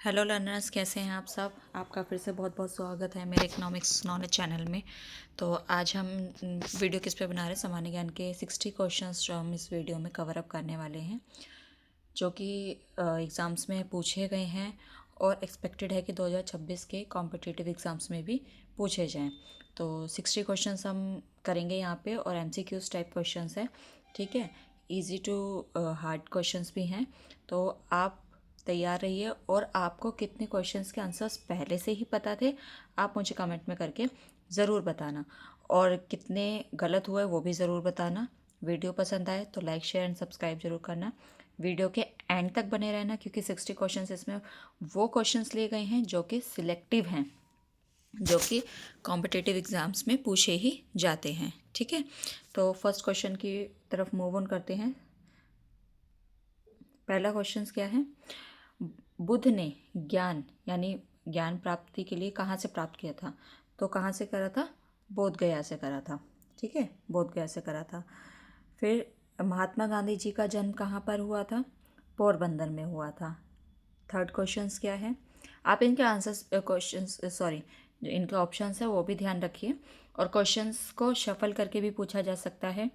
Hello learners, कैसे हैं आप सब। आपका फिर से बहुत बहुत स्वागत है मेरे इकोनॉमिक्स नॉलेज चैनल में। तो आज हम वीडियो किस पे बना रहे हैं, सामान्य ज्ञान के 60 क्वेश्चंस जो हम इस वीडियो में कवर अप करने वाले हैं, जो कि एग्ज़ाम्स में पूछे गए हैं और एक्सपेक्टेड है कि 2026 के कॉम्पिटिटिव एग्ज़ाम्स में भी पूछे जाएं। तो 60 क्वेश्चंस हम करेंगे यहाँ पे और एमसीक्यूज टाइप क्वेश्चंस हैं, ठीक है। इजी टू हार्ड क्वेश्चंस भी हैं। तो आप तैयार रहिए। और आपको कितने क्वेश्चंस के आंसर्स पहले से ही पता थे, आप मुझे कमेंट में करके ज़रूर बताना, और कितने गलत हुए वो भी ज़रूर बताना। वीडियो पसंद आए तो लाइक शेयर एंड सब्सक्राइब जरूर करना। वीडियो के एंड तक बने रहना, क्योंकि 60 क्वेश्चंस इसमें वो क्वेश्चंस लिए गए हैं जो कि सिलेक्टिव हैं, जो कि कॉम्पिटिटिव एग्ज़ाम्स में पूछे ही जाते हैं, ठीक है। तो फर्स्ट क्वेश्चन की तरफ मूव ऑन करते हैं। पहला क्वेश्चन क्या है, बुद्ध ने ज्ञान यानी ज्ञान प्राप्ति के लिए कहाँ से प्राप्त किया था। तो कहाँ से करा था, बोध गया से करा था, ठीक है, बोध गया से करा था। फिर महात्मा गांधी जी का जन्म कहाँ पर हुआ था, पोरबंदर में हुआ था। थर्ड क्वेश्चंस क्या है, आप इनके आंसर्स क्वेश्चंस सॉरी जो इनके ऑप्शंस है वो भी ध्यान रखिए, और क्वेश्चंस को शफल करके भी पूछा जा सकता है,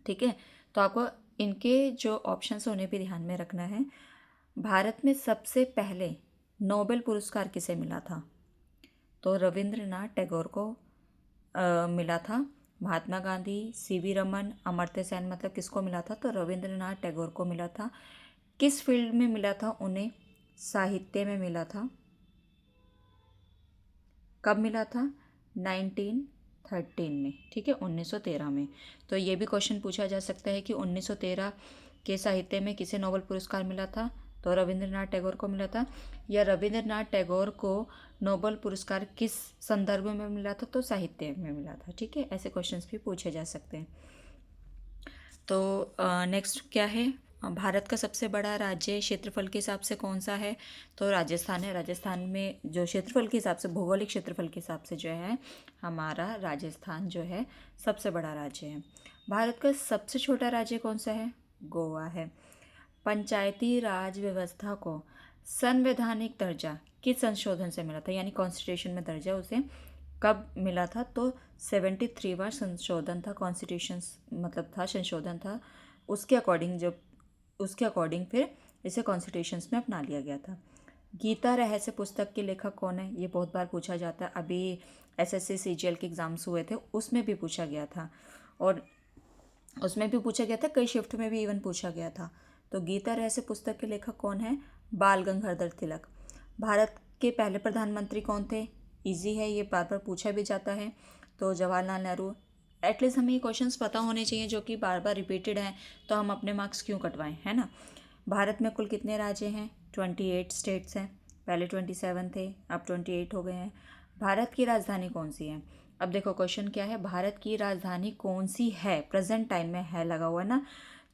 ठीक है। तो आपको इनके जो ऑप्शंस हैं उन्हें भी ध्यान में रखना है। भारत में सबसे पहले नोबेल पुरस्कार किसे मिला था। तो रविंद्रनाथ टैगोर को मिला था। महात्मा गांधी, सीवी रमन, अमर्त्य सेन, मतलब किसको मिला था, तो रविंद्रनाथ टैगोर को मिला था। किस फील्ड में मिला था उन्हें, साहित्य में मिला था। कब मिला था, 1913 में, ठीक है, 1913 में। तो ये भी क्वेश्चन पूछा जा सकता है कि 1913 के साहित्य में किसे नोबेल पुरस्कार मिला था। तो रविंद्रनाथ टैगोर को मिला था। या रविंद्रनाथ टैगोर को नोबेल पुरस्कार किस संदर्भ में मिला था, तो साहित्य में मिला था, ठीक है। ऐसे क्वेश्चंस भी पूछे जा सकते हैं। तो नेक्स्ट क्या है, भारत का सबसे बड़ा राज्य क्षेत्रफल के हिसाब से कौन सा है। तो राजस्थान है। राजस्थान में जो क्षेत्रफल के हिसाब से, भौगोलिक क्षेत्रफल के हिसाब से जो है, हमारा राजस्थान जो है सबसे बड़ा राज्य है। भारत का सबसे छोटा राज्य कौन सा है, गोवा है। पंचायती राज व्यवस्था को संवैधानिक दर्जा किस संशोधन से मिला था, यानी कॉन्स्टिट्यूशन में दर्जा उसे कब मिला था। तो 73वां संशोधन था, कॉन्स्टिट्यूशन मतलब था, संशोधन था। उसके अकॉर्डिंग फिर इसे कॉन्स्टिट्यूशंस में अपना लिया गया था। गीता रहस्य पुस्तक के लेखक कौन है, ये बहुत बार पूछा जाता है। अभी एसएससी सीजीएल के एग्ज़ाम्स हुए थे, उसमें भी पूछा गया था, और उसमें भी पूछा गया था, कई शिफ्ट में भी इवन पूछा गया था। तो गीता रहस्य पुस्तक के लेखक कौन है, बाल गंगाधर तिलक। भारत के पहले प्रधानमंत्री कौन थे, इजी है, ये बार बार पूछा भी जाता है। तो जवाहरलाल नेहरू। एटलीस्ट हमें ये क्वेश्चंस पता होने चाहिए जो कि बार बार रिपीटेड हैं, तो हम अपने मार्क्स क्यों कटवाएं, है ना। भारत में कुल कितने राज्य हैं, 28 स्टेट्स हैं। पहले 27 थे, अब 28 हो गए हैं। भारत की राजधानी कौन सी है। अब देखो क्वेश्चन क्या है, भारत की राजधानी कौन सी है, प्रेजेंट टाइम में है लगा हुआ ना,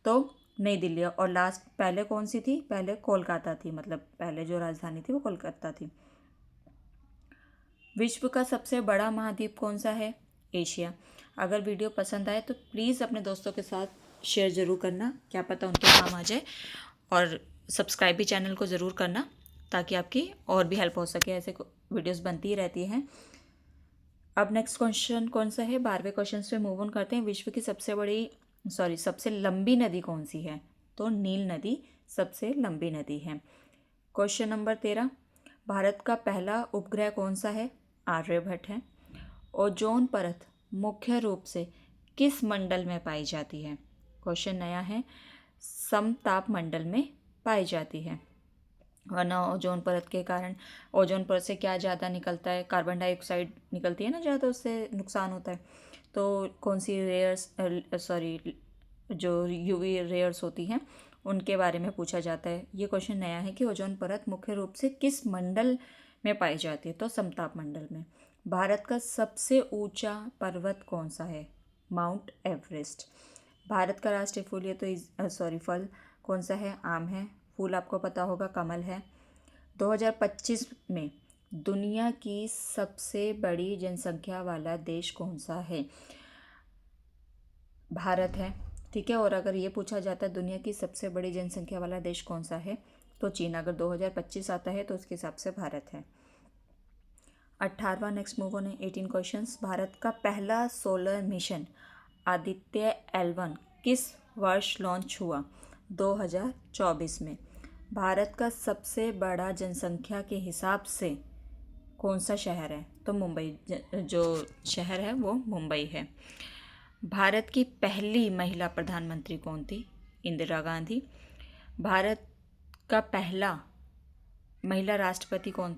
तो नई दिल्ली। और लास्ट पहले कौन सी थी, पहले कोलकाता थी, मतलब पहले जो राजधानी थी वो कोलकाता थी। विश्व का सबसे बड़ा महाद्वीप कौन सा है, एशिया। अगर वीडियो पसंद आए तो प्लीज़ अपने दोस्तों के साथ शेयर ज़रूर करना, क्या पता उनके काम आ जाए। और सब्सक्राइब भी चैनल को ज़रूर करना, ताकि आपकी और भी हेल्प हो सके, ऐसे वीडियोस बनती ही रहती हैं। अब नेक्स्ट क्वेश्चन कौन सा है, 12वें क्वेश्चन पे मूव ऑन करते हैं। विश्व की सबसे लंबी नदी कौन सी है। तो नील नदी सबसे लंबी नदी है। क्वेश्चन नंबर 13, भारत का पहला उपग्रह कौन सा है, आर्यभट्ट है। ओजोन परत मुख्य रूप से किस मंडल में पाई जाती है। क्वेश्चन नया है, समताप मंडल में पाई जाती है। वरना ओजोन परत के कारण, ओजोन परत से क्या ज़्यादा निकलता है, कार्बन डाइऑक्साइड निकलती है ना ज़्यादा, उससे नुकसान होता है। तो कौन सी जो यूवी रेयर्स होती हैं उनके बारे में पूछा जाता है। ये क्वेश्चन नया है कि ओजोन परत मुख्य रूप से किस मंडल में पाई जाती है, तो समताप मंडल में। भारत का सबसे ऊंचा पर्वत कौन सा है, माउंट एवरेस्ट। भारत का राष्ट्रीय फूल, ये तो फल कौन सा है, आम है। फूल आपको पता होगा, कमल है। 2025 में दुनिया की सबसे बड़ी जनसंख्या वाला देश कौन सा है, भारत है, ठीक है। और अगर ये पूछा जाता है दुनिया की सबसे बड़ी जनसंख्या वाला देश कौन सा है, तो चीन। अगर 2025 आता है तो उसके हिसाब से भारत है। 18वां नेक्स्ट मूव ऑन है 18 क्वेश्चंस। भारत का पहला सोलर मिशन आदित्य L1 किस वर्ष लॉन्च हुआ? 2024 में। भारत का सबसे बड़ा जनसंख्या के हिसाब से कौन सा शहर है? तो मुंबई, जो शहर है वो मुंबई है। भारत की पहली महिला प्रधानमंत्री कौन थी? इंदिरा गांधी। भारत का पहला महिला राष्ट्रपति कौन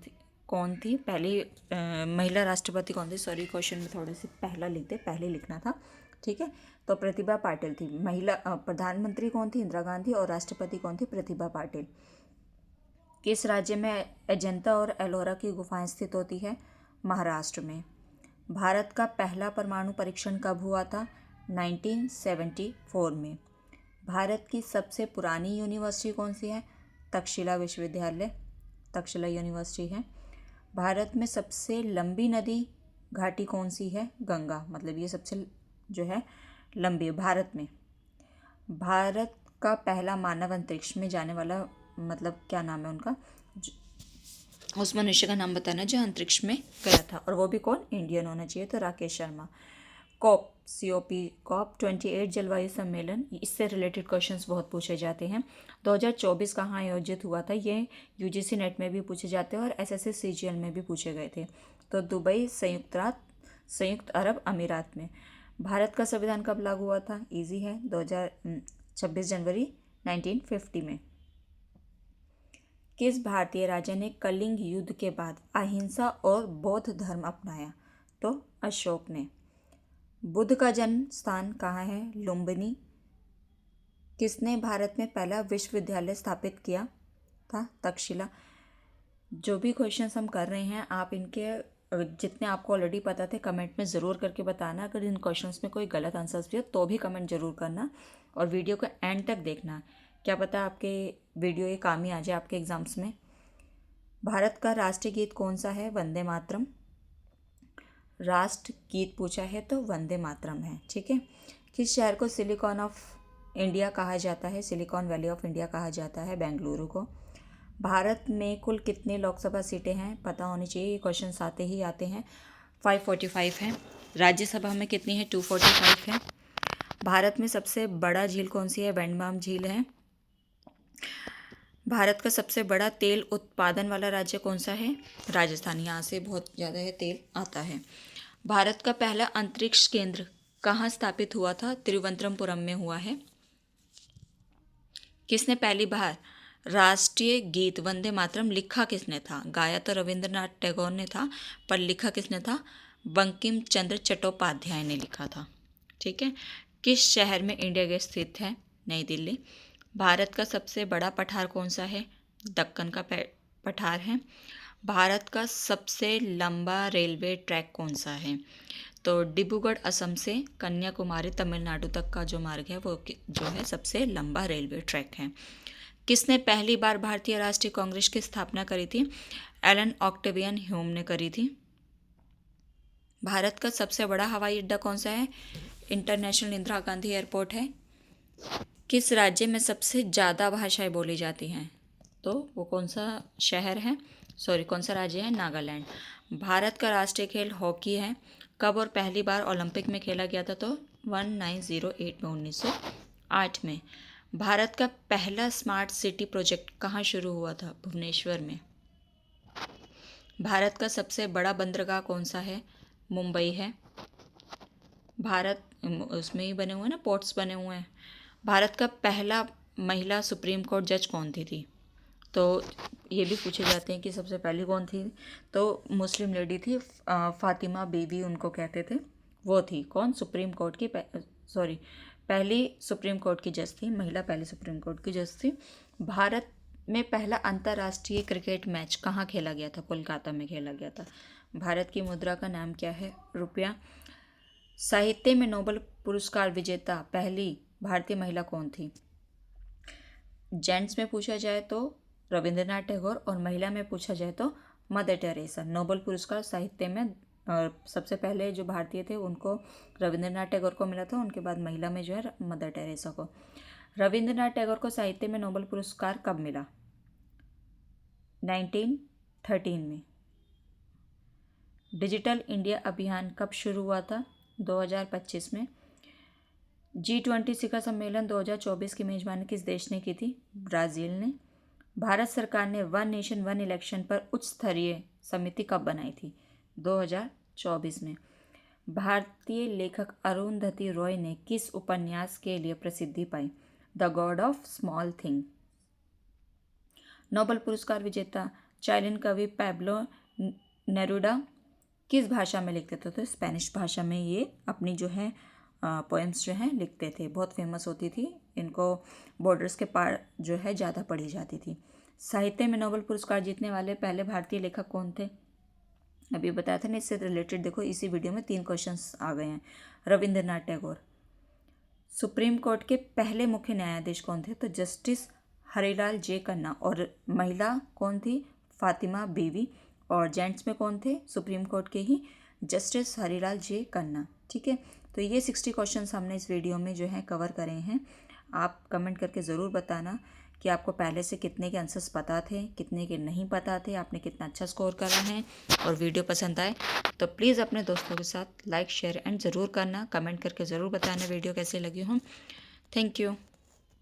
थी? पहली महिला राष्ट्रपति कौन थी? सॉरी, क्वेश्चन में थोड़े से पहला लिखना था, ठीक है। तो प्रतिभा पाटिल थी। महिला प्रधानमंत्री कौन थी? इंदिरा गांधी। और राष्ट्रपति कौन थी? प्रतिभा पाटिल। किस राज्य में अजंता और एलोरा की गुफाएं स्थित होती है? महाराष्ट्र में। भारत का पहला परमाणु परीक्षण कब हुआ था? 1974 में। भारत की सबसे पुरानी यूनिवर्सिटी कौन सी है? तक्षशिला विश्वविद्यालय, तक्षशिला यूनिवर्सिटी है। भारत में सबसे लंबी नदी घाटी कौन सी है? गंगा, मतलब ये सबसे जो है लंबी भारत में। भारत का पहला मानव अंतरिक्ष में जाने वाला, मतलब क्या नाम है उनका, उस मनुष्य का नाम बताना जो अंतरिक्ष में गया था, और वो भी कौन? इंडियन होना चाहिए, तो राकेश शर्मा। COP 28 जलवायु सम्मेलन, इससे रिलेटेड क्वेश्चंस बहुत पूछे जाते हैं। 2024 कहाँ आयोजित हुआ था? ये UGC नेट में भी पूछे जाते हैं और SSC CGL में भी पूछे गए थे। तो दुबई, संयुक्त अरब अमीरात में। भारत का संविधान कब लागू हुआ था? इजी है, 26 जनवरी 1950 में। किस भारतीय राजा ने कलिंग युद्ध के बाद अहिंसा और बौद्ध धर्म अपनाया? तो अशोक ने। बुद्ध का जन्म स्थान कहाँ है? लुम्बिनी। किसने भारत में पहला विश्वविद्यालय स्थापित किया था? तक्षशिला। जो भी क्वेश्चंस हम कर रहे हैं, आप इनके जितने आपको ऑलरेडी पता थे कमेंट में ज़रूर करके बताना। अगर इन क्वेश्चंस में कोई गलत आंसर्स भी हो तो भी कमेंट ज़रूर करना, और वीडियो को एंड तक देखना। क्या पता आपके वीडियो ये काम ही आ जाए आपके एग्ज़ाम्स में। भारत का राष्ट्रीय गीत कौन सा है? वंदे मातरम। राष्ट्र गीत पूछा है तो वंदे मातरम है, ठीक है। किस शहर को सिलिकॉन ऑफ इंडिया कहा जाता है? सिलिकॉन वैली ऑफ इंडिया कहा जाता है बेंगलुरु को। भारत में कुल कितने लोकसभा सीटें हैं? पता होनी चाहिए, ये क्वेश्चन आते ही आते हैं। 545 हैं। राज्यसभा में कितनी है? 245 है। भारत में सबसे बड़ा झील कौन सी है? वेंडमाम झील है। भारत का सबसे बड़ा तेल उत्पादन वाला राज्य कौन सा है? राजस्थान। यहाँ से बहुत ज़्यादा है तेल आता है। भारत का पहला अंतरिक्ष केंद्र कहाँ स्थापित हुआ था? तिरुवनंतपुरम में हुआ है। किसने पहली बार राष्ट्रीय गीत वंदे मातरम लिखा किसने था? गाया तो रविंद्रनाथ टैगोर ने था, पर लिखा किसने था? बंकिम चंद्र चट्टोपाध्याय ने लिखा था, ठीक है। किस शहर में इंडिया गेट स्थित है? नई दिल्ली। भारत का सबसे बड़ा पठार कौन सा है? दक्कन का पठार है। भारत का सबसे लंबा रेलवे ट्रैक कौन सा है? तो डिब्रूगढ़ असम से कन्याकुमारी तमिलनाडु तक का जो मार्ग है वो जो है सबसे लंबा रेलवे ट्रैक है। किसने पहली बार भारतीय राष्ट्रीय कांग्रेस की स्थापना करी थी? एलन ऑक्टेवियन ह्यूम ने करी थी। भारत का सबसे बड़ा हवाई अड्डा कौन सा है? इंटरनेशनल इंदिरा गांधी एयरपोर्ट है। किस राज्य में सबसे ज़्यादा भाषाएं बोली जाती हैं? तो वो कौन सा शहर है, कौन सा राज्य है? नागालैंड। भारत का राष्ट्रीय खेल हॉकी है। कब और पहली बार ओलंपिक में खेला गया था? तो 1908 में, 1908 में। भारत का पहला स्मार्ट सिटी प्रोजेक्ट कहाँ शुरू हुआ था? भुवनेश्वर में। भारत का सबसे बड़ा बंदरगाह कौन सा है? मुंबई है। भारत उसमें ही बने हुए हैं ना, पोर्ट्स बने हुए हैं। भारत का पहला महिला सुप्रीम कोर्ट जज कौन थी? तो ये भी पूछे जाते हैं कि सबसे पहली कौन थी? तो मुस्लिम लेडी थी, फातिमा बीवी उनको कहते थे। वो थी कौन? सुप्रीम कोर्ट की पहली सुप्रीम कोर्ट की जज थी, महिला पहली सुप्रीम कोर्ट की जज थी। भारत में पहला अंतर्राष्ट्रीय क्रिकेट मैच कहाँ खेला गया था? कोलकाता में खेला गया था। भारत की मुद्रा का नाम क्या है? रुपया। साहित्य में नोबेल पुरस्कार विजेता पहली भारतीय महिला कौन थी? जेंट्स में पूछा जाए तो रविंद्रनाथ टैगोर, और महिला में पूछा जाए तो मदर टेरेसा। नोबेल पुरस्कार साहित्य में सबसे पहले जो भारतीय थे उनको रविंद्रनाथ टैगोर को मिला था, उनके बाद महिला में जो है मदर टेरेसा को। रविंद्रनाथ टैगोर को साहित्य में नोबेल पुरस्कार कब मिला? 1913 में। डिजिटल इंडिया अभियान कब शुरू हुआ था? 2025 में। G20 शिखर सम्मेलन 2024 की मेजबानी किस देश ने की थी? ब्राज़ील ने। भारत सरकार ने वन नेशन वन इलेक्शन पर उच्च स्तरीय समिति कब बनाई थी? 2024 में। भारतीय लेखक अरुंधति रॉय ने किस उपन्यास के लिए प्रसिद्धि पाई? The God of small thing. Nobel पुरस्कार विजेता चाइल्ड कवि पैब्लो नेरुडा किस भाषा में लिखते थे? तो स्पेनिश भाषा में ये अपनी जो है पोएम्स जो हैं लिखते थे। बहुत फेमस होती थी, इनको बॉर्डर्स के पार जो है ज़्यादा पढ़ी जाती थी। साहित्य में नोबेल पुरस्कार जीतने वाले पहले भारतीय लेखक कौन थे? अभी बताया था ना, इससे रिलेटेड देखो इसी वीडियो में 3 क्वेश्चंस आ गए हैं। रविंद्रनाथ टैगोर। सुप्रीम कोर्ट के पहले मुख्य न्यायाधीश कौन थे? तो जस्टिस हरिलाल जे खन्ना। और महिला कौन थी? फातिमा बीवी। और जेंट्स में कौन थे? सुप्रीम कोर्ट के ही जस्टिस हरिलाल जे खन्ना। ठीक है, तो ये 60 क्वेश्चंस हमने इस वीडियो में जो है कवर करे हैं। आप कमेंट करके ज़रूर बताना कि आपको पहले से कितने के आंसर्स पता थे, कितने के नहीं पता थे, आपने कितना अच्छा स्कोर करा है। और वीडियो पसंद आए तो प्लीज़ अपने दोस्तों के साथ लाइक शेयर एंड ज़रूर करना। कमेंट करके ज़रूर बताना वीडियो कैसे लगी हो। Thank you.